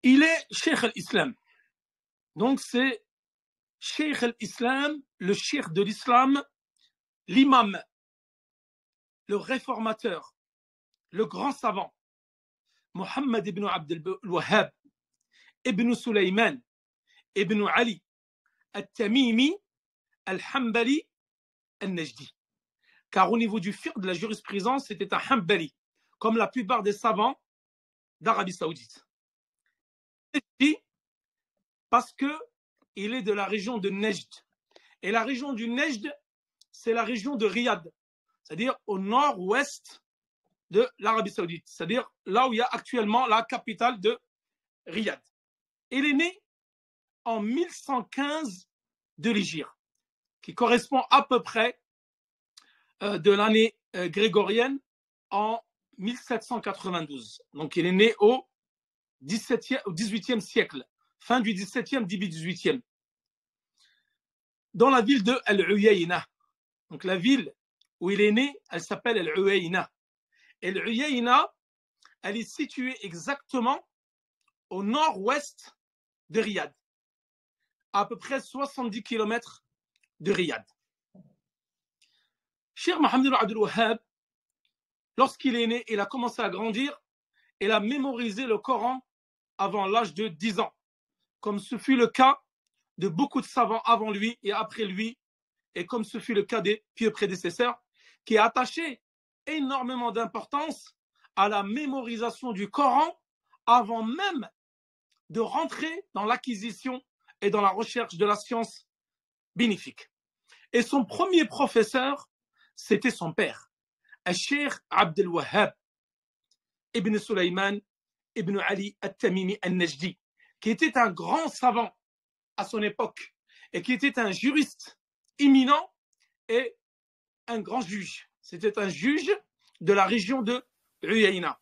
Il est Cheikh al-Islam. Donc c'est Cheikh al-Islam, le cheikh de l'islam, l'imam, le réformateur, le grand savant, Mohammed ibn Abd al-Wahhab, ibn Sulaiman, ibn Ali, al-Tamimi, al-Hanbali, al-Najdi. Car au niveau du fiqh de la jurisprudence, c'était un Hanbali, comme la plupart des savants d'Arabie Saoudite. Parce qu'il est de la région de Nejd. Et la région du Nejd, c'est la région de Riyad, c'est-à-dire au nord-ouest de l'Arabie Saoudite, c'est-à-dire là où il y a actuellement la capitale de Riyad. Il est né en 1115 de l'Hégire, qui correspond à peu près de l'année grégorienne en 1792. Donc il est né au 18e siècle, fin du 17e, début 18e, dans la ville de Al-Uyayna. Donc la ville où il est né, elle s'appelle Al-Uyayna. Et Al-Uyayna, elle est située exactement au nord-ouest de Riyad, à peu près 70 km de Riyad. Cheikh Mohammed ibn Abd al-Wahhab, lorsqu'il est né, il a commencé à grandir, il a mémorisé le Coran avant l'âge de 10 ans, comme ce fut le cas de beaucoup de savants avant lui et après lui, et comme ce fut le cas des pieux prédécesseurs, qui attachaient énormément d'importance à la mémorisation du Coran avant même de rentrer dans l'acquisition et dans la recherche de la science bénéfique. Et son premier professeur, c'était son père, Cheikh Abd al-Wahhab ibn Sulaiman ibn Ali al-Tamimi al-Najdi, qui était un grand savant à son époque et qui était un juriste éminent et un grand juge. C'était un juge de la région de Uyayna.